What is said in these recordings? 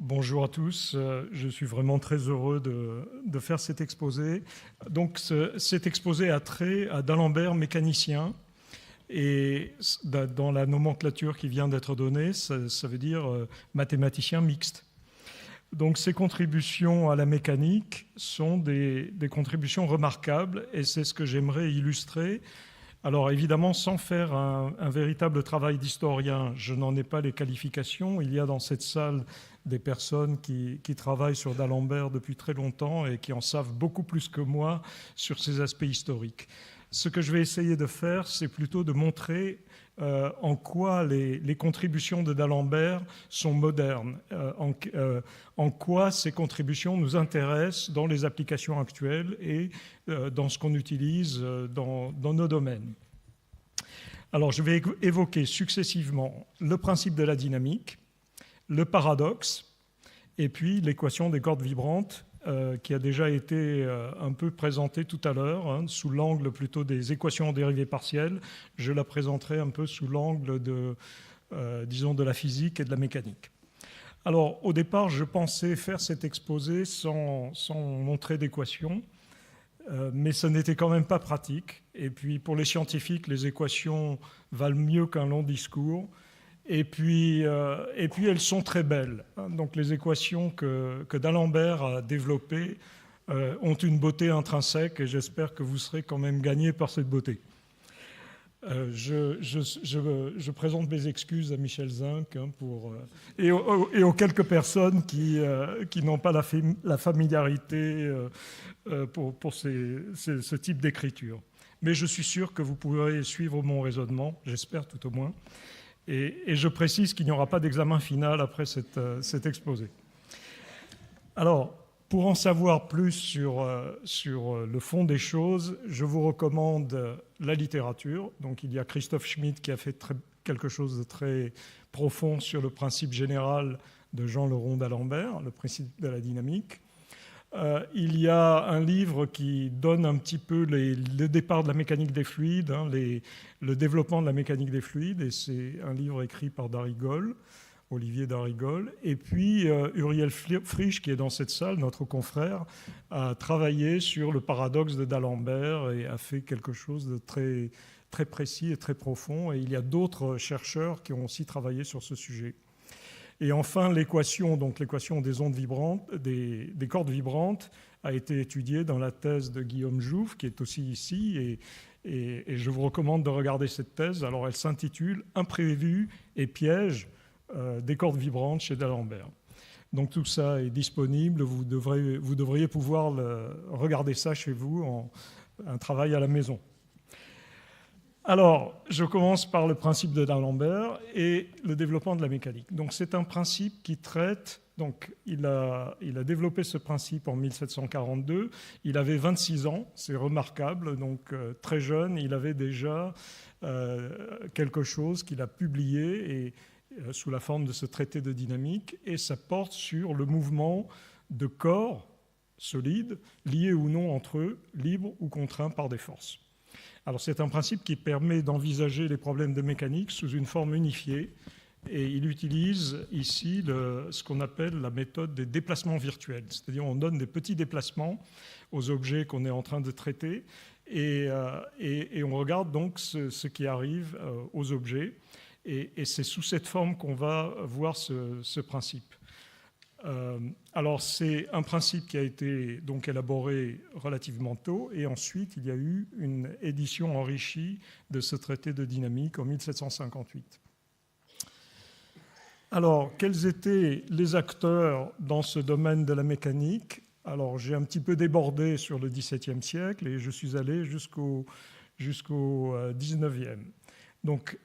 Bonjour à tous, je suis vraiment très heureux de faire cet exposé. Donc cet exposé a trait à d'Alembert, mécanicien, et dans la nomenclature qui vient d'être donnée, ça veut dire mathématicien mixte. Donc ces contributions à la mécanique sont des contributions remarquables et c'est ce que j'aimerais illustrer. Alors évidemment, sans faire un véritable travail d'historien, je n'en ai pas les qualifications. Il y a dans cette salle des personnes qui travaillent sur d'Alembert depuis très longtemps et qui en savent beaucoup plus que moi sur ces aspects historiques. Ce que je vais essayer de faire, c'est plutôt de montrer en quoi les contributions de d'Alembert sont modernes, en quoi ces contributions nous intéressent dans les applications actuelles et dans ce qu'on utilise dans nos domaines. Alors, je vais évoquer successivement le principe de la dynamique, le paradoxe, et puis l'équation des cordes vibrantes, qui a déjà été un peu présentée tout à l'heure, sous l'angle plutôt des équations en dérivée partielle. Je la présenterai un peu sous l'angle disons, de la physique et de la mécanique. Alors, au départ, je pensais faire cet exposé sans montrer d'équations, mais ce n'était quand même pas pratique. Et puis, pour les scientifiques, les équations valent mieux qu'un long discours. Et puis elles sont très belles. Donc les équations que d'Alembert a développées ont une beauté intrinsèque et j'espère que vous serez quand même gagné par cette beauté. Je présente mes excuses à Michel Zinc et aux quelques personnes qui n'ont pas la familiarité pour ce type d'écriture. Mais je suis sûr que vous pourrez suivre mon raisonnement, j'espère tout au moins. Et je précise qu'il n'y aura pas d'examen final après cet exposé. Alors, pour en savoir plus sur le fond des choses, je vous recommande la littérature. Donc, il y a Christoph Schmidt qui a fait quelque chose de très profond sur le principe général de Jean Leron d'Alembert, le principe de la dynamique. Il y a un livre qui donne un petit peu le départ de la mécanique des fluides, le développement de la mécanique des fluides, et c'est un livre écrit par Darrigol, Olivier Darrigol. Et puis Uriel Frisch, qui est dans cette salle, notre confrère, a travaillé sur le paradoxe de d'Alembert et a fait quelque chose de très, très précis et très profond. Et il y a d'autres chercheurs qui ont aussi travaillé sur ce sujet. Et enfin, l'équation des ondes vibrantes, des cordes vibrantes, a été étudiée dans la thèse de Guillaume Jouve, qui est aussi ici, et je vous recommande de regarder cette thèse. Alors, elle s'intitule « Imprévu et piège des cordes vibrantes chez d'Alembert ». Donc, tout ça est disponible. Vous devriez pouvoir regarder ça chez vous, un travail à la maison. Alors, je commence par le principe de d'Alembert et le développement de la mécanique. Donc, c'est un principe qui traite... Donc, il a développé ce principe en 1742. Il avait 26 ans, c'est remarquable. Donc, très jeune, il avait déjà quelque chose qu'il a publié sous la forme de ce traité de dynamique. Et ça porte sur le mouvement de corps solides, liés ou non entre eux, libres ou contraints par des forces. Alors c'est un principe qui permet d'envisager les problèmes de mécanique sous une forme unifiée et il utilise ici ce qu'on appelle la méthode des déplacements virtuels. C'est-à-dire on donne des petits déplacements aux objets qu'on est en train de traiter et on regarde donc ce qui arrive aux objets et c'est sous cette forme qu'on va voir ce principe. Alors c'est un principe qui a été donc élaboré relativement tôt et ensuite il y a eu une édition enrichie de ce traité de dynamique en 1758. Alors quels étaient les acteurs dans ce domaine de la mécanique? Alors j'ai un petit peu débordé sur le XVIIe siècle et je suis allé jusqu'au XIXe. Donc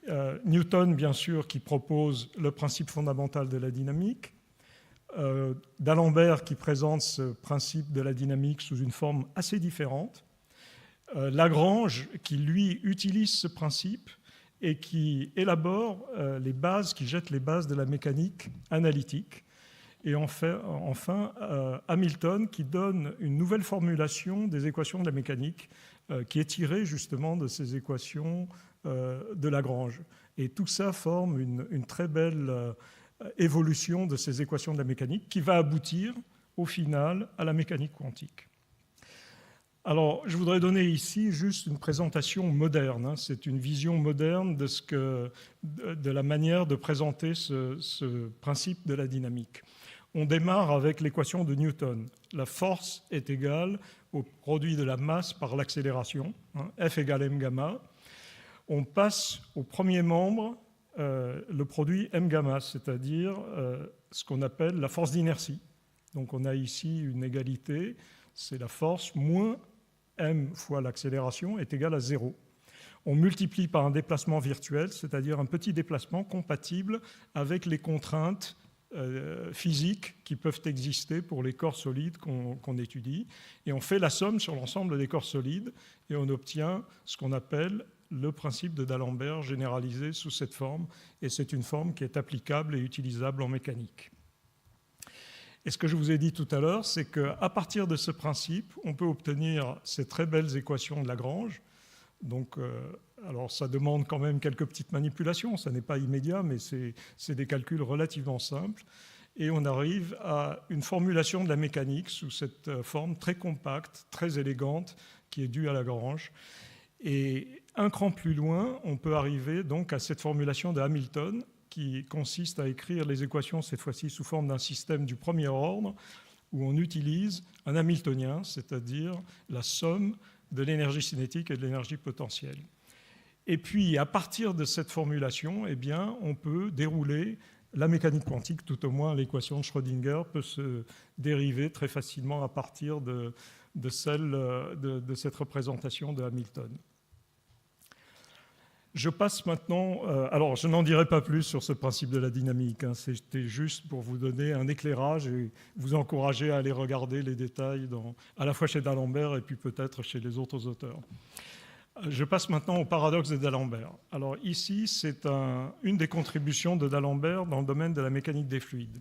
Newton bien sûr qui propose le principe fondamental de la dynamique. D'Alembert qui présente ce principe de la dynamique sous une forme assez différente, Lagrange qui lui utilise ce principe et qui élabore les bases, qui jette les bases de la mécanique analytique, et enfin Hamilton qui donne une nouvelle formulation des équations de la mécanique qui est tirée justement de ces équations de Lagrange. Et tout ça forme une très belle évolution de ces équations de la mécanique qui va aboutir au final à la mécanique quantique. Alors, je voudrais donner ici juste une présentation moderne. C'est une vision moderne de la manière de présenter ce principe de la dynamique. On démarre avec l'équation de Newton. La force est égale au produit de la masse par l'accélération, F égale m gamma. On passe au premier membre, le produit m gamma, c'est-à-dire ce qu'on appelle la force d'inertie. Donc on a ici une égalité, c'est la force moins m fois l'accélération est égal à 0. On multiplie par un déplacement virtuel, c'est-à-dire un petit déplacement compatible avec les contraintes physiques qui peuvent exister pour les corps solides qu'on étudie. Et on fait la somme sur l'ensemble des corps solides et on obtient ce qu'on appelle le principe de D'Alembert généralisé sous cette forme. Et c'est une forme qui est applicable et utilisable en mécanique. Et ce que je vous ai dit tout à l'heure, c'est qu'à partir de ce principe, on peut obtenir ces très belles équations de Lagrange. Donc, alors ça demande quand même quelques petites manipulations, ça n'est pas immédiat, mais c'est des calculs relativement simples. Et on arrive à une formulation de la mécanique sous cette forme très compacte, très élégante, qui est due à Lagrange. Et un cran plus loin, on peut arriver donc à cette formulation de Hamilton, qui consiste à écrire les équations, cette fois-ci sous forme d'un système du premier ordre, où on utilise un hamiltonien, c'est-à-dire la somme de l'énergie cinétique et de l'énergie potentielle. Et puis, à partir de cette formulation, eh bien, on peut dérouler la mécanique quantique, tout au moins l'équation de Schrödinger peut se dériver très facilement à partir de cette représentation de Hamilton. Je passe maintenant... alors, je n'en dirai pas plus sur ce principe de la dynamique. C'était juste pour vous donner un éclairage et vous encourager à aller regarder les détails à la fois chez D'Alembert et puis peut-être chez les autres auteurs. Je passe maintenant au paradoxe de D'Alembert. Alors ici, c'est une des contributions de D'Alembert dans le domaine de la mécanique des fluides.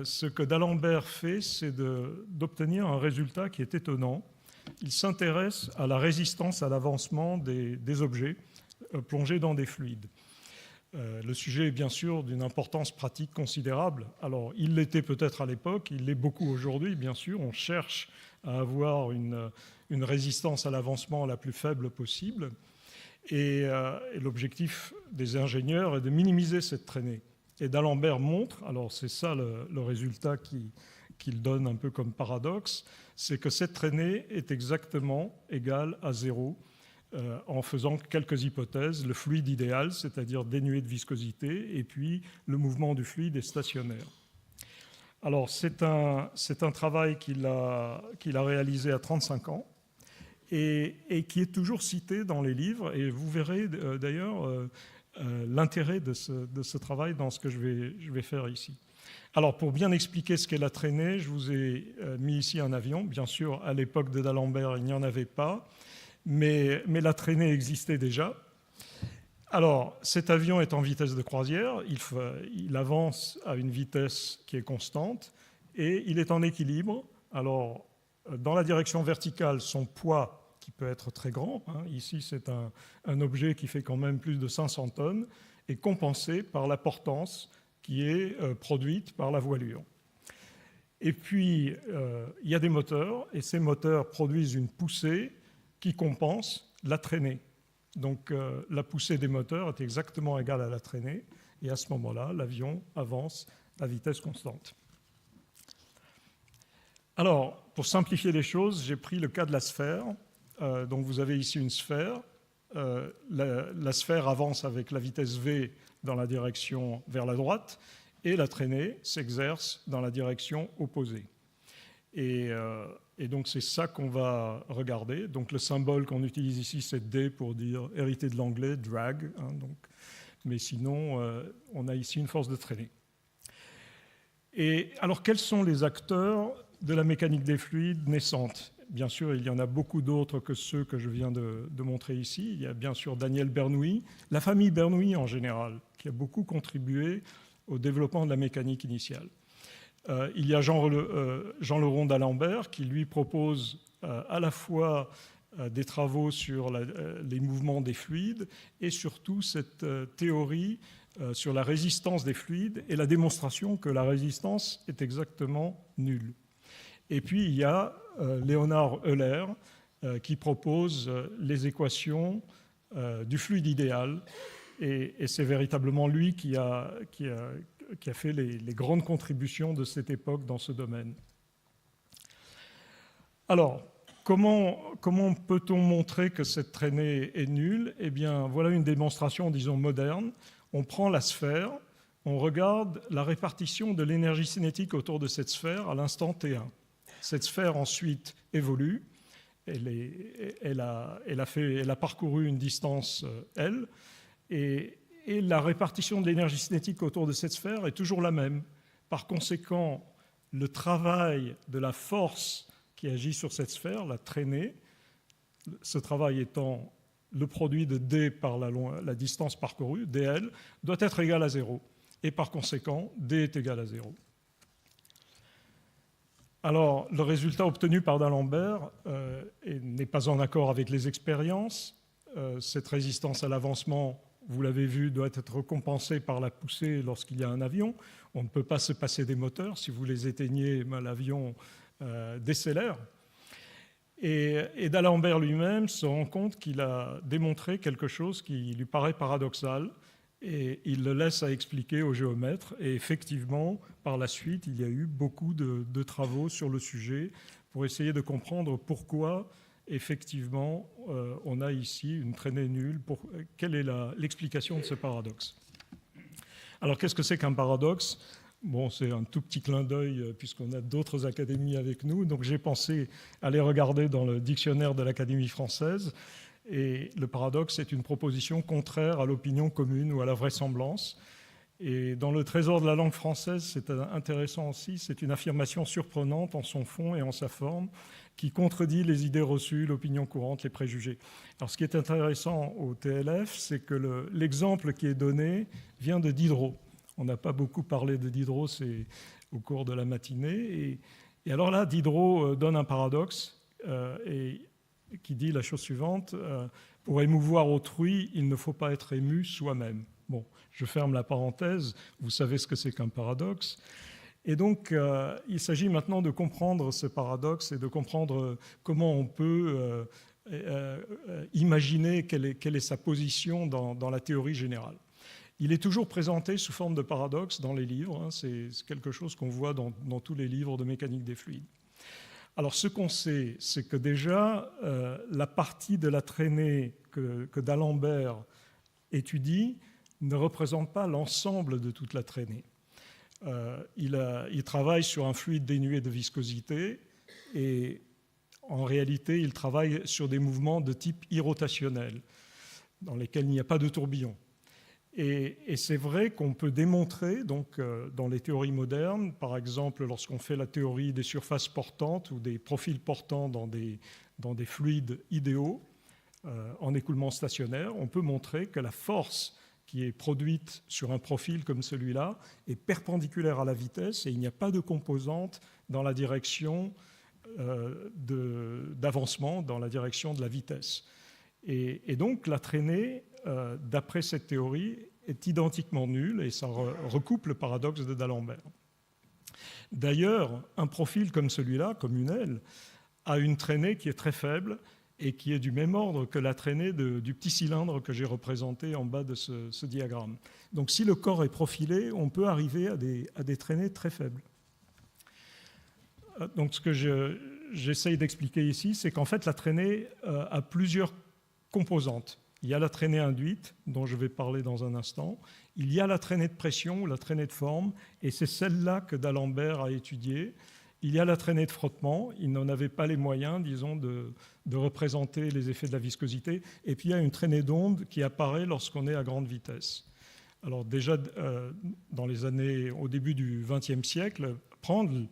Ce que D'Alembert fait, c'est d'obtenir un résultat qui est étonnant. Il s'intéresse à la résistance à l'avancement des objets plongés dans des fluides. Le sujet est bien sûr d'une importance pratique considérable. Alors, il l'était peut-être à l'époque, il l'est beaucoup aujourd'hui, bien sûr. On cherche à avoir une résistance à l'avancement la plus faible possible. Et l'objectif des ingénieurs est de minimiser cette traînée. Et D'Alembert montre, alors c'est ça le résultat qu'il donne un peu comme paradoxe, c'est que cette traînée est exactement égale à 0 en faisant quelques hypothèses. Le fluide idéal, c'est-à-dire dénué de viscosité, et puis le mouvement du fluide est stationnaire. Alors c'est un travail qu'il a réalisé à 35 ans et qui est toujours cité dans les livres, et vous verrez d'ailleurs l'intérêt de ce travail dans ce que je vais faire ici. Alors, pour bien expliquer ce qu'est la traînée, je vous ai mis ici un avion. Bien sûr, à l'époque de D'Alembert, il n'y en avait pas, mais la traînée existait déjà. Alors, cet avion est en vitesse de croisière, il avance à une vitesse qui est constante et il est en équilibre. Alors, dans la direction verticale, son poids, qui peut être très grand, ici c'est un objet qui fait quand même plus de 500 tonnes, est compensé par la portance qui est produite par la voilure. Et puis, il y a des moteurs, et ces moteurs produisent une poussée qui compense la traînée. Donc, la poussée des moteurs est exactement égale à la traînée, et à ce moment-là, l'avion avance à vitesse constante. Alors, pour simplifier les choses, j'ai pris le cas de la sphère. Donc, vous avez ici une sphère. La sphère avance avec la vitesse v dans la direction vers la droite, et la traînée s'exerce dans la direction opposée. Et donc c'est ça qu'on va regarder. Donc le symbole qu'on utilise ici, c'est D pour dire hérité de l'anglais, drag. Mais sinon, on a ici une force de traînée. Et alors quels sont les acteurs de la mécanique des fluides naissante ? Bien sûr, il y en a beaucoup d'autres que ceux que je viens de montrer ici. Il y a bien sûr Daniel Bernoulli, la famille Bernoulli en général, qui a beaucoup contribué au développement de la mécanique initiale. Il y a Jean-Leron d'Alembert, qui lui propose à la fois des travaux sur les mouvements des fluides et surtout cette théorie sur la résistance des fluides et la démonstration que la résistance est exactement nulle. Et puis il y a Leonhard Euler qui propose les équations du fluide idéal, et c'est véritablement lui qui a fait les grandes contributions de cette époque dans ce domaine. Alors, comment peut-on montrer que cette traînée est nulle? Eh bien, voilà une démonstration, disons, moderne. On prend la sphère, on regarde la répartition de l'énergie cinétique autour de cette sphère à l'instant T1. Cette sphère ensuite évolue, elle a parcouru une distance L, et la répartition de l'énergie cinétique autour de cette sphère est toujours la même. Par conséquent, le travail de la force qui agit sur cette sphère, la traînée, ce travail étant le produit de d par la distance parcourue, dl, doit être égal à 0. Et par conséquent, d est égal à 0. Alors, le résultat obtenu par d'Alembert n'est pas en accord avec les expériences. Cette résistance à l'avancement, vous l'avez vu, doit être compensée par la poussée lorsqu'il y a un avion. On ne peut pas se passer des moteurs. Si vous les éteignez, l'avion décélère. Et d'Alembert lui-même se rend compte qu'il a démontré quelque chose qui lui paraît paradoxal, et il le laisse à expliquer aux géomètres. Et effectivement, par la suite, il y a eu beaucoup de travaux sur le sujet pour essayer de comprendre pourquoi, effectivement, on a ici une traînée nulle. Quelle est l'explication de ce paradoxe? Alors, qu'est-ce que c'est qu'un paradoxe? Bon, c'est un tout petit clin d'œil puisqu'on a d'autres académies avec nous. Donc, j'ai pensé aller regarder dans le dictionnaire de l'Académie française. Et le paradoxe est une proposition contraire à l'opinion commune ou à la vraisemblance. Et dans le Trésor de la langue française, c'est intéressant aussi, c'est une affirmation surprenante en son fond et en sa forme qui contredit les idées reçues, l'opinion courante, les préjugés. Alors, ce qui est intéressant au TLF, c'est que l'exemple qui est donné vient de Diderot. On n'a pas beaucoup parlé de Diderot au cours de la matinée. Et alors là, Diderot donne un paradoxe qui dit la chose suivante. Pour émouvoir autrui, il ne faut pas être ému soi-même. Bon, je ferme la parenthèse. Vous savez ce que c'est qu'un paradoxe. Et donc, il s'agit maintenant de comprendre ce paradoxe et de comprendre comment on peut imaginer quelle est sa position dans la théorie générale. Il est toujours présenté sous forme de paradoxe dans les livres. Hein, c'est quelque chose qu'on voit dans tous les livres de mécanique des fluides. Alors, ce qu'on sait, c'est que déjà, la partie de la traînée que d'Alembert étudie ne représente pas l'ensemble de toute la traînée. Il travaille sur un fluide dénué de viscosité et en réalité, il travaille sur des mouvements de type irrotationnel dans lesquels il n'y a pas de tourbillon. Et c'est vrai qu'on peut démontrer, donc, dans les théories modernes, par exemple lorsqu'on fait la théorie des surfaces portantes ou des profils portants dans des fluides idéaux en écoulement stationnaire, on peut montrer que la force qui est produite sur un profil comme celui-là est perpendiculaire à la vitesse et il n'y a pas de composante dans la direction d'avancement, dans la direction de la vitesse. Et donc la traînée, d'après cette théorie, est identiquement nulle et ça recoupe le paradoxe de d'Alembert. D'ailleurs, un profil comme celui-là, comme une aile, a une traînée qui est très faible et qui est du même ordre que la traînée du petit cylindre que j'ai représenté en bas de ce diagramme. Donc si le corps est profilé, on peut arriver à des traînées très faibles. Donc ce que j'essaye d'expliquer ici, c'est qu'en fait la traînée a plusieurs composantes. Il y a la traînée induite, dont je vais parler dans un instant. Il y a la traînée de pression, ou la traînée de forme, et c'est celle-là que d'Alembert a étudiée. Il y a la traînée de frottement. Il n'en avait pas les moyens, disons, de représenter les effets de la viscosité. Et puis il y a une traînée d'onde qui apparaît lorsqu'on est à grande vitesse. Alors déjà, au début du XXe siècle, Prandtl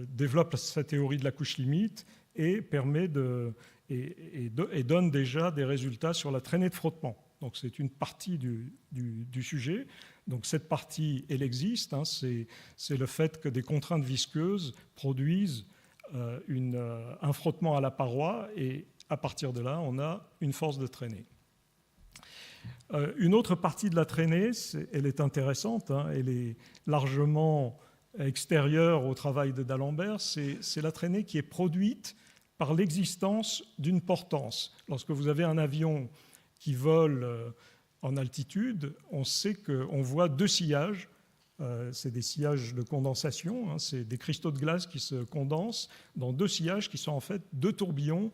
développe sa théorie de la couche limite et donne déjà des résultats sur la traînée de frottement. Donc c'est une partie du sujet. Donc cette partie, elle existe. Hein, c'est le fait que des contraintes visqueuses produisent un frottement à la paroi et à partir de là, on a une force de traînée. Une autre partie de la traînée, elle est intéressante, hein, elle est largement extérieure au travail de D'Alembert, c'est la traînée qui est produite par l'existence d'une portance. Lorsque vous avez un avion qui vole en altitude, on sait qu'on voit deux sillages. C'est des sillages de condensation, hein, c'est des cristaux de glace qui se condensent dans deux sillages qui sont en fait deux tourbillons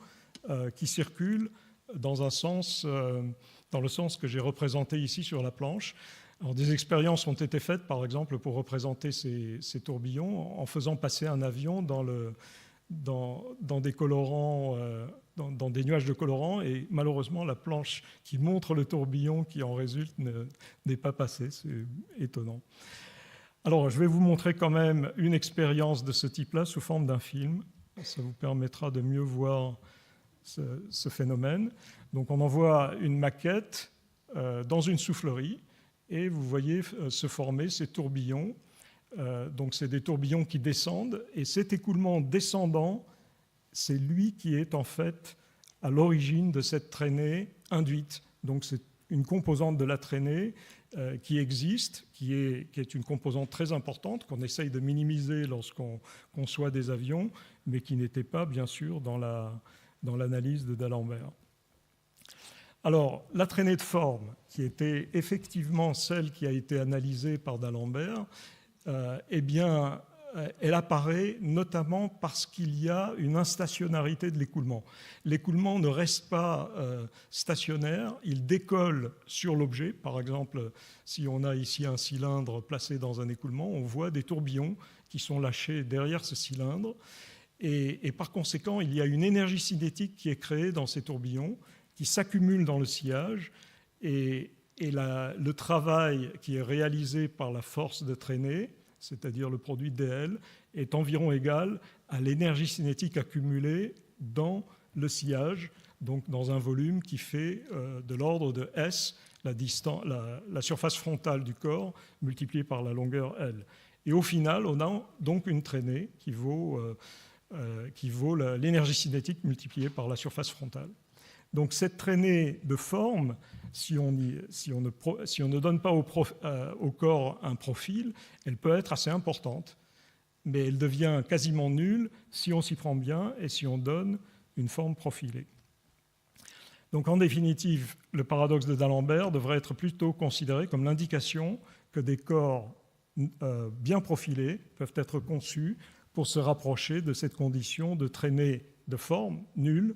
qui circulent dans le sens que j'ai représenté ici sur la planche. Alors, des expériences ont été faites, par exemple, pour représenter ces tourbillons en faisant passer un avion dans des colorants, dans des nuages de colorants, et malheureusement, la planche qui montre le tourbillon qui en résulte n'est pas passée. C'est étonnant. Alors, je vais vous montrer quand même une expérience de ce type-là sous forme d'un film. Ça vous permettra de mieux voir ce phénomène. Donc, on envoie une maquette dans une soufflerie et vous voyez se former ces tourbillons. Donc, c'est des tourbillons qui descendent et cet écoulement descendant, c'est lui qui est en fait à l'origine de cette traînée induite. Donc, c'est une composante de la traînée qui existe, qui est une composante très importante qu'on essaye de minimiser lorsqu'on conçoit des avions, mais qui n'était pas, bien sûr, dans l'analyse de D'Alembert. Alors, la traînée de forme, qui était effectivement celle qui a été analysée par D'Alembert, eh bien, elle apparaît notamment parce qu'il y a une instationnarité de l'écoulement. L'écoulement ne reste pas stationnaire, il décolle sur l'objet. Par exemple, si on a ici un cylindre placé dans un écoulement, on voit des tourbillons qui sont lâchés derrière ce cylindre. Et par conséquent, il y a une énergie cinétique qui est créée dans ces tourbillons, qui s'accumule dans le sillage. Et le travail qui est réalisé par la force de traînée, c'est-à-dire le produit dl, est environ égal à l'énergie cinétique accumulée dans le sillage, donc dans un volume qui fait de l'ordre de S, la surface frontale du corps, multipliée par la longueur L. Et au final, on a donc une traînée qui vaut l'énergie cinétique multipliée par la surface frontale. Donc cette traînée de forme, si on ne donne pas au corps un profil, elle peut être assez importante, mais elle devient quasiment nulle si on s'y prend bien et si on donne une forme profilée. Donc en définitive, le paradoxe de D'Alembert devrait être plutôt considéré comme l'indication que des corps bien profilés peuvent être conçus pour se rapprocher de cette condition de traînée de forme nulle.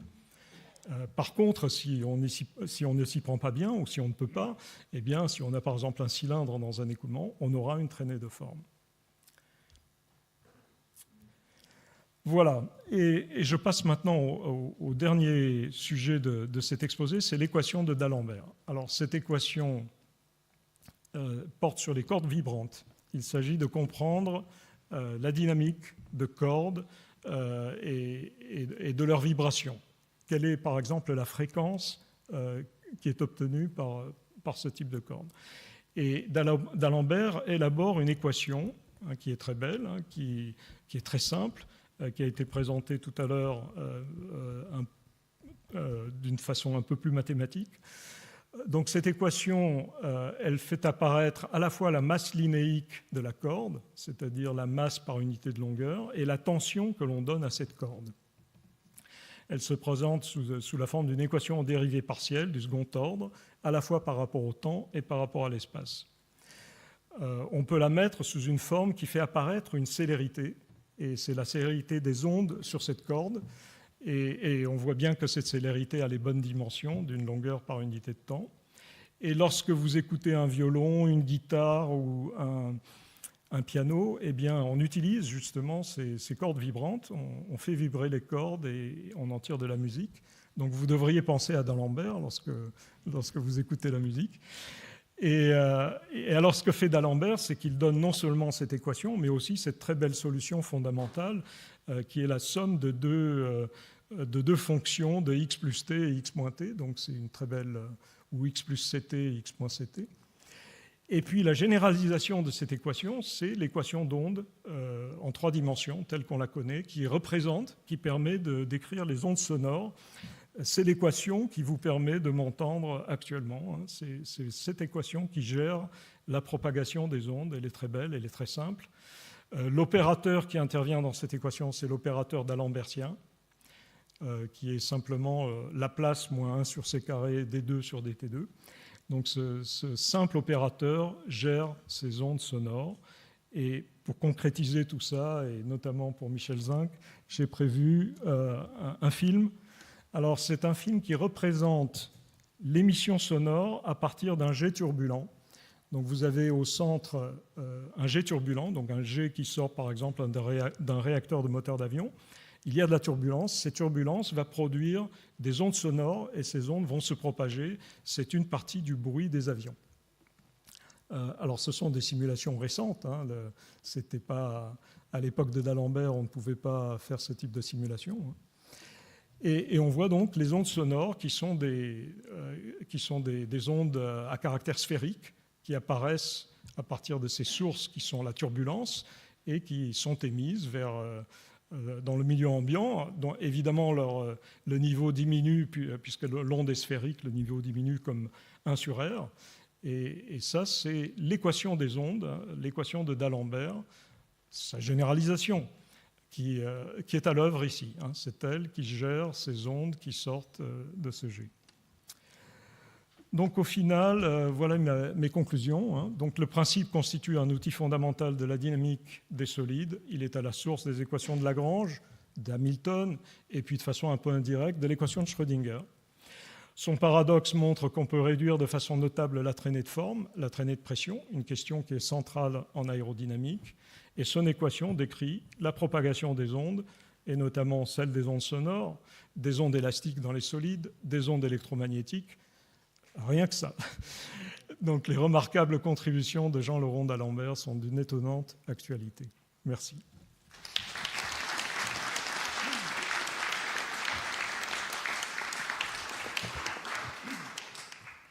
Par contre, si on ne s'y prend pas bien ou si on ne peut pas, eh bien, si on a par exemple un cylindre dans un écoulement, on aura une traînée de forme. Voilà, et je passe maintenant au dernier sujet de cet exposé, c'est l'équation de D'Alembert. Alors, cette équation porte sur les cordes vibrantes. Il s'agit de comprendre la dynamique de cordes et de leurs vibrations. Quelle est, par exemple, la fréquence qui est obtenue par ce type de corde. Et D'Alembert élabore une équation qui est très belle, qui est très simple, qui a été présentée tout à l'heure d'une façon un peu plus mathématique. Donc cette équation, elle fait apparaître à la fois la masse linéique de la corde, c'est-à-dire la masse par unité de longueur, et la tension que l'on donne à cette corde. Elle se présente sous la forme d'une équation en dérivée partielle du second ordre, à la fois par rapport au temps et par rapport à l'espace. On peut la mettre sous une forme qui fait apparaître une célérité, et c'est la célérité des ondes sur cette corde, et on voit bien que cette célérité a les bonnes dimensions d'une longueur par unité de temps. Et lorsque vous écoutez un violon, une guitare ou un piano, eh bien, on utilise justement ces cordes vibrantes, on fait vibrer les cordes et on en tire de la musique. Donc vous devriez penser à D'Alembert lorsque vous écoutez la musique. Et alors ce que fait D'Alembert, c'est qu'il donne non seulement cette équation, mais aussi cette très belle solution fondamentale qui est la somme de deux fonctions de x plus t et x moins t. Donc c'est une très belle, ou x plus ct et x moins ct. Et puis la généralisation de cette équation, c'est l'équation d'onde en 3 dimensions, telle qu'on la connaît, qui permet de décrire les ondes sonores C'est l'équation qui vous permet de m'entendre actuellement. C'est cette équation qui gère la propagation des ondes. Elle est très belle, elle est très simple. L'opérateur qui intervient dans cette équation, c'est l'opérateur d'Alembertien, qui est simplement Laplace moins 1 sur c carré d2 sur dt2. Donc ce simple opérateur gère ces ondes sonores. Et pour concrétiser tout ça, et notamment pour Michel Zinc, j'ai prévu un film. Alors c'est un film qui représente l'émission sonore à partir d'un jet turbulent. Donc vous avez au centre un jet turbulent, donc un jet qui sort par exemple d'un réacteur de moteur d'avion. Il y a de la turbulence. Cette turbulence va produire des ondes sonores et ces ondes vont se propager. C'est une partie du bruit des avions. Alors ce sont des simulations récentes. C'était pas, à l'époque de D'Alembert, on ne pouvait pas faire ce type de simulation. Et on voit donc les ondes sonores qui sont des ondes à caractère sphérique qui apparaissent à partir de ces sources qui sont la turbulence et qui sont émises dans le milieu ambiant, dont évidemment le niveau diminue, puisque l'onde est sphérique, le niveau diminue comme 1 sur R. Et ça, c'est l'équation des ondes, l'équation de D'Alembert, sa généralisation, qui est à l'œuvre ici. C'est elle qui gère ces ondes qui sortent de ce jet. Donc au final, voilà mes conclusions. Donc le principe constitue un outil fondamental de la dynamique des solides. Il est à la source des équations de Lagrange, d'Hamilton, et puis de façon un peu indirecte de l'équation de Schrödinger. Son paradoxe montre qu'on peut réduire de façon notable la traînée de forme, la traînée de pression, une question qui est centrale en aérodynamique. Et son équation décrit la propagation des ondes, et notamment celle des ondes sonores, des ondes élastiques dans les solides, des ondes électromagnétiques. Rien que ça. Donc les remarquables contributions de Jean-Laurent D'Alembert sont d'une étonnante actualité. Merci.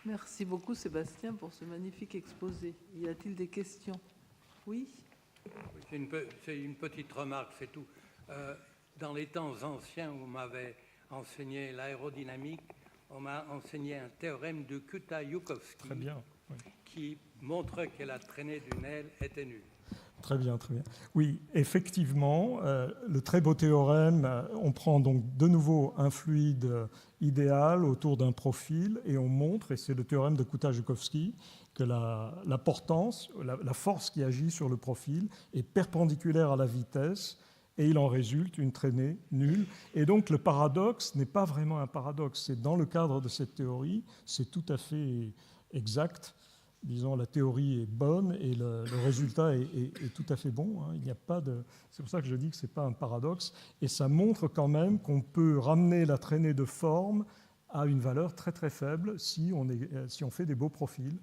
Merci beaucoup Sébastien pour ce magnifique exposé. Y a-t-il des questions? Oui. C'est une petite remarque, c'est tout. Dans les temps anciens où on m'avait enseigné l'aérodynamique, on m'a enseigné un théorème de Kutaï-Joukowski qui montrait que la traînée d'une aile était nulle. Très bien, très bien. Oui, effectivement, le très beau théorème, on prend donc de nouveau un fluide idéal autour d'un profil et on montre, et c'est le théorème de Kutaï-Joukowski, que la portance, la force qui agit sur le profil est perpendiculaire à la vitesse et il en résulte une traînée nulle. Et donc le paradoxe n'est pas vraiment un paradoxe, c'est dans le cadre de cette théorie, c'est tout à fait exact. Disons, la théorie est bonne et le résultat est tout à fait bon. Il n'y a pas de... C'est pour ça que je dis que ce n'est pas un paradoxe. Et ça montre quand même qu'on peut ramener la traînée de forme à une valeur très très faible si on fait des beaux profils.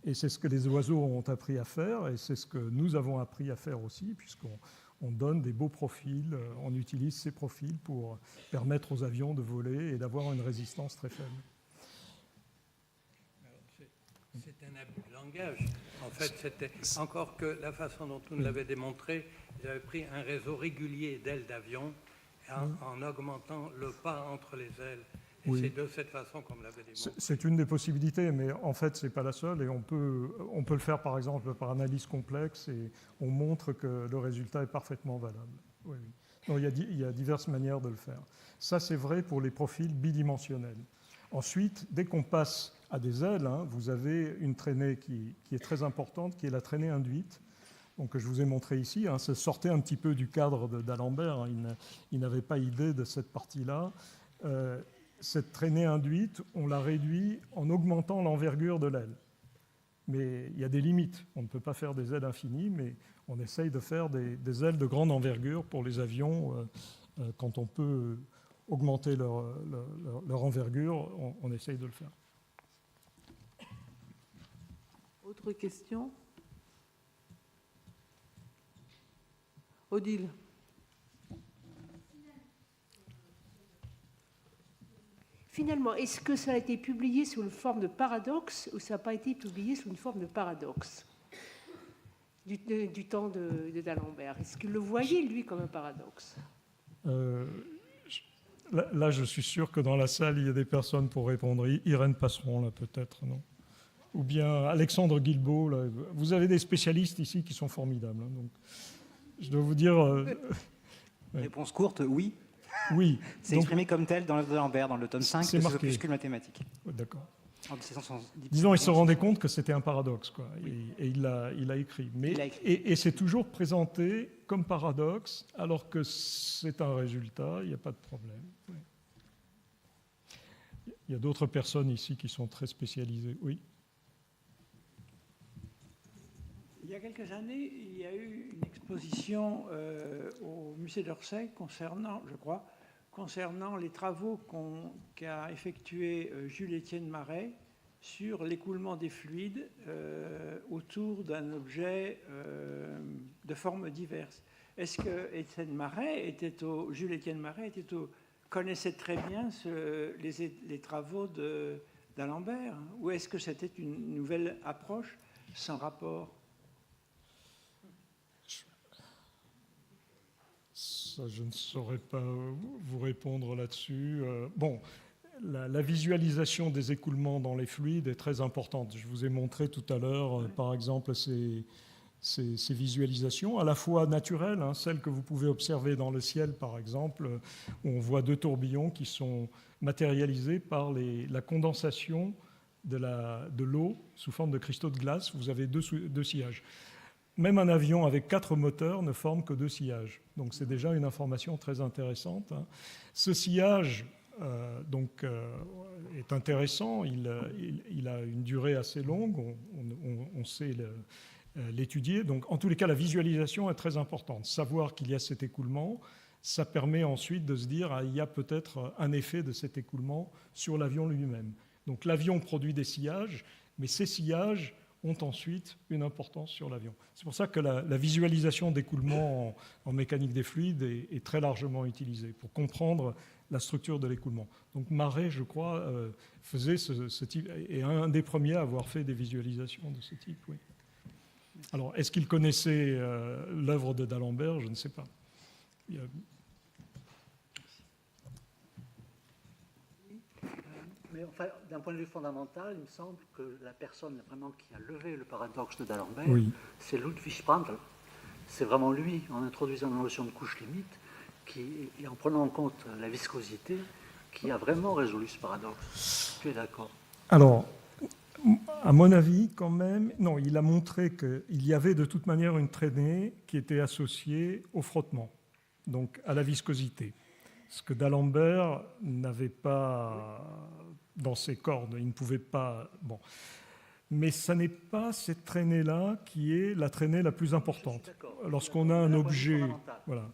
Et c'est ce que les oiseaux ont appris à faire et c'est ce que nous avons appris à faire aussi, puisqu'on donne des beaux profils, on utilise ces profils pour permettre aux avions de voler et d'avoir une résistance très faible. C'est un abus de langage. En fait, c'était encore que la façon dont on l'avait démontré, j'avais pris un réseau régulier d'ailes d'avion en augmentant le pas entre les ailes. Et oui. C'est de cette façon qu'on me l'avait démontré. C'est une des possibilités, mais en fait, ce n'est pas la seule. Et on peut le faire, par exemple, par analyse complexe, et on montre que le résultat est parfaitement valable. Oui, oui. Donc, il y a diverses manières de le faire. Ça, c'est vrai pour les profils bidimensionnels. Ensuite, dès qu'on passe à des ailes, vous avez une traînée qui est très importante, qui est la traînée induite, donc, que je vous ai montré ici. Ça sortait un petit peu du cadre d'Alembert. Il n'avait pas idée de cette partie-là. Cette traînée induite, on la réduit en augmentant l'envergure de l'aile. Mais il y a des limites. On ne peut pas faire des ailes infinies, mais on essaye de faire des ailes de grande envergure pour les avions. Quand on peut augmenter leur envergure, on essaye de le faire. Autre question? Odile. Finalement, est-ce que ça a été publié sous une forme de paradoxe ou ça n'a pas été publié sous une forme de paradoxe du temps de D'Alembert? Est-ce qu'il le voyait, lui, comme un paradoxe? Là, je suis sûr que dans la salle, il y a des personnes pour répondre. Irène Passeron, là, peut-être, non? Ou bien Alexandre Guilbault. Là. Vous avez des spécialistes ici qui sont formidables. Hein, donc, je dois vous dire... Ouais. Réponse courte, oui. Oui. C'est exprimé comme tel dans l'œuvre de D'Alembert, dans le tome 5 de ses opuscules mathématiques. D'accord. En 1770. Disons, il se rendait compte que c'était un paradoxe, quoi, et il l'a écrit. Et c'est toujours présenté comme paradoxe, alors que c'est un résultat, il n'y a pas de problème. Oui. Il y a d'autres personnes ici qui sont très spécialisées. Oui. Il y a quelques années, il y a eu une exposition au musée d'Orsay concernant, je crois, les travaux qu'a effectué Jules-Étienne Marais sur l'écoulement des fluides autour d'un objet de formes diverses. Est-ce que Jules-Étienne Marais connaissait très bien les travaux d'Alembert, ou est-ce que c'était une nouvelle approche sans rapport? Ça, je ne saurais pas vous répondre là-dessus. Bon, la visualisation des écoulements dans les fluides est très importante. Je vous ai montré tout à l'heure, par exemple, ces visualisations, à la fois naturelles, hein, celles que vous pouvez observer dans le ciel, par exemple, où on voit 2 tourbillons qui sont matérialisés par la condensation de l'eau sous forme de cristaux de glace. Vous avez 2 sillages. Même un avion avec 4 moteurs ne forme que 2 sillages. Donc c'est déjà une information très intéressante. Hein. Ce sillage est intéressant, il a une durée assez longue, on sait l'étudier. Donc en tous les cas, la visualisation est très importante. Savoir qu'il y a cet écoulement, ça permet ensuite de se dire il y a peut-être un effet de cet écoulement sur l'avion lui-même. Donc l'avion produit des sillages, mais ces sillages ont ensuite une importance sur l'avion. C'est pour ça que la visualisation d'écoulement en mécanique des fluides est très largement utilisée pour comprendre la structure de l'écoulement. Donc Marais, je crois, faisait ce type, et un des premiers à avoir fait des visualisations de ce type. Oui. Alors, est-ce qu'il connaissait l'œuvre de D'Alembert? Je ne sais pas. Mais enfin, d'un point de vue fondamental, il me semble que la personne vraiment qui a levé le paradoxe de D'Alembert, c'est Ludwig Prandtl. C'est vraiment lui, en introduisant la notion de couche limite, et en prenant en compte la viscosité, qui a vraiment résolu ce paradoxe. Tu es d'accord? Alors, à mon avis, quand même, non, il a montré qu'il y avait de toute manière une traînée qui était associée au frottement, donc à la viscosité. Ce que D'Alembert n'avait pas dans ses cordes, il ne pouvait pas... Bon. Mais ce n'est pas cette traînée-là qui est la traînée la plus importante. Lorsqu'on a un objet... Voilà.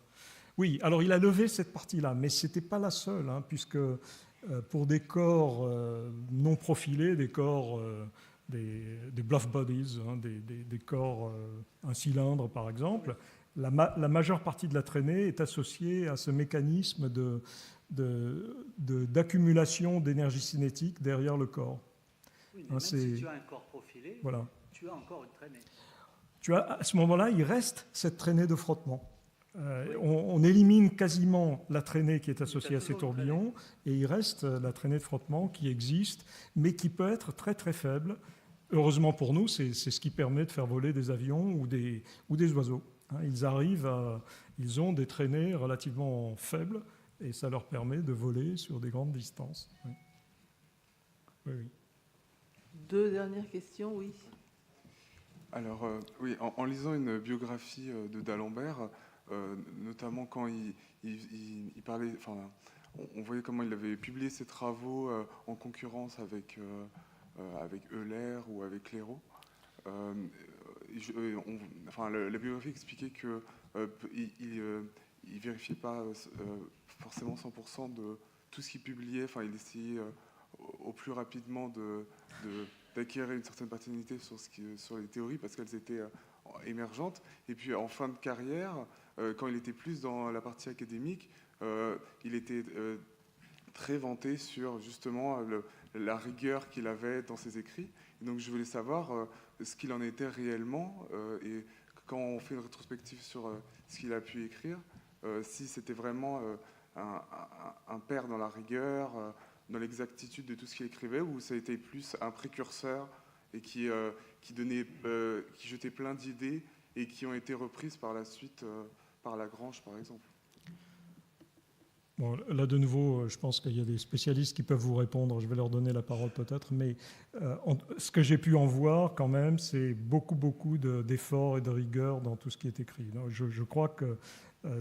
Oui, alors il a levé cette partie-là, mais ce n'était pas la seule, hein, puisque pour des corps non profilés, des corps, des bluff bodies, hein, des corps, un cylindre par exemple, la majeure partie de la traînée est associée à ce mécanisme d'accumulation d'énergie cinétique derrière le corps. Oui, mais même si tu as un corps profilé, voilà. Tu as encore une traînée. À ce moment-là, il reste cette traînée de frottement. On élimine quasiment la traînée qui est associée à ces tourbillons et il reste la traînée de frottement qui existe, mais qui peut être très très faible. Heureusement pour nous, c'est ce qui permet de faire voler des avions ou des oiseaux. Ils ont des traînées relativement faibles et ça leur permet de voler sur des grandes distances. Oui. Oui. 2 dernières questions, oui. Alors, oui, en lisant une biographie de D'Alembert, notamment quand il parlait, enfin, on voyait comment il avait publié ses travaux en concurrence avec Euler ou avec Clairaut. La biographie expliquait que il vérifiait pas forcément 100% de tout ce qu'il publiait. Enfin, il essayait au plus rapidement d'acquérir une certaine paternité sur les théories parce qu'elles étaient émergentes. Et puis en fin de carrière, quand il était plus dans la partie académique, il était très vanté sur justement la rigueur qu'il avait dans ses écrits. Et donc je voulais savoir ce qu'il en était réellement et quand on fait une rétrospective sur ce qu'il a pu écrire, si c'était vraiment un père dans la rigueur, dans l'exactitude de tout ce qu'il écrivait, ou ça a été plus un précurseur et qui jetait plein d'idées et qui ont été reprises par la suite par Lagrange, par exemple? Bon, là, de nouveau, je pense qu'il y a des spécialistes qui peuvent vous répondre. Je vais leur donner la parole peut-être. Mais ce que j'ai pu en voir, quand même, c'est beaucoup d'efforts et de rigueur dans tout ce qui est écrit. Donc, je crois que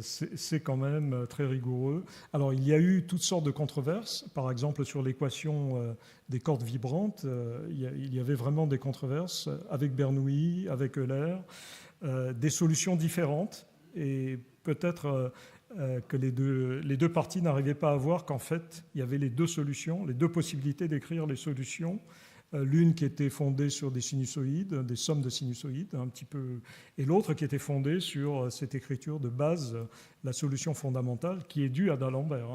c'est quand même très rigoureux. Alors, il y a eu toutes sortes de controverses. Par exemple, sur l'équation des cordes vibrantes, il y avait vraiment des controverses avec Bernoulli, avec Euler, des solutions différentes. Et peut-être... que les deux parties n'arrivaient pas à voir qu'en fait, il y avait les deux solutions, les deux possibilités d'écrire les solutions. L'une qui était fondée sur des sinusoïdes, des sommes de sinusoïdes, un petit peu, et l'autre qui était fondée sur cette écriture de base, la solution fondamentale, qui est due à d'Alembert.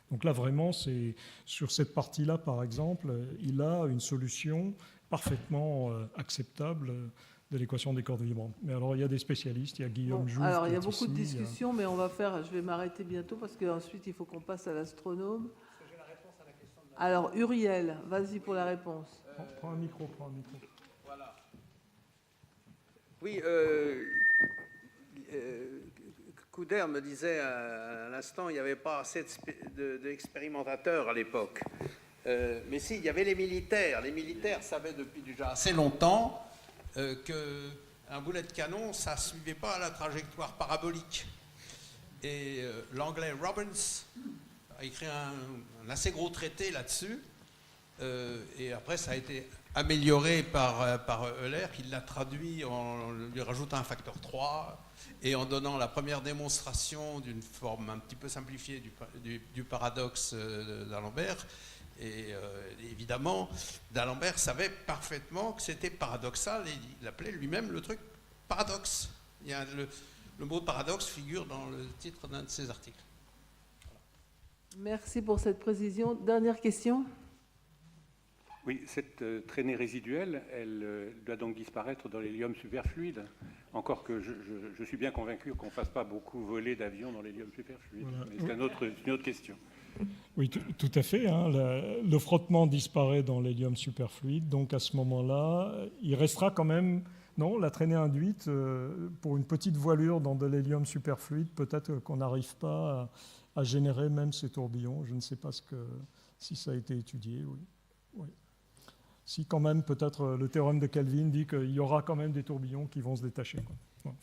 Donc là, vraiment, c'est sur cette partie-là, par exemple, il a une solution parfaitement acceptable de l'équation des cordes vibrantes. Mais alors, il y a des spécialistes, il y a Guillaume Jouve. Alors, il y a beaucoup de discussions, mais je vais m'arrêter bientôt parce qu'ensuite, il faut qu'on passe à l'astronome. J'ai la réponse à la question de Alors, Uriel, vas-y pour la réponse. Prends un micro. Voilà. Oui, Couder me disait à l'instant, il n'y avait pas assez d'expérimentateurs à l'époque. Mais si, il y avait les militaires. Les militaires savaient depuis déjà assez longtemps qu'un boulet de canon, ça ne suivait pas la trajectoire parabolique. Et l'anglais Robbins a écrit un assez gros traité là-dessus. Et après, ça a été amélioré par Euler, qui l'a traduit en lui rajoutant un facteur 3 et en donnant la première démonstration d'une forme un petit peu simplifiée du paradoxe d'Alembert. Et évidemment, d'Alembert savait parfaitement que c'était paradoxal et il appelait lui-même le truc paradoxe. Le mot paradoxe figure dans le titre d'un de ses articles. Merci pour cette précision. Dernière question. Oui, cette traînée résiduelle, elle doit donc disparaître dans l'hélium superfluide. Encore que je suis bien convaincu qu'on ne fasse pas beaucoup voler d'avions dans l'hélium superfluide. Voilà. Mais c'est une autre question. Oui, tout à fait. Le frottement disparaît dans l'hélium superfluide. Donc à ce moment-là, il restera quand même... Non, la traînée induite, pour une petite voilure dans de l'hélium superfluide, peut-être qu'on n'arrive pas à générer même ces tourbillons. Je ne sais pas si ça a été étudié. Oui. Si quand même, peut-être le théorème de Kelvin dit qu'il y aura quand même des tourbillons qui vont se détacher. Enfin.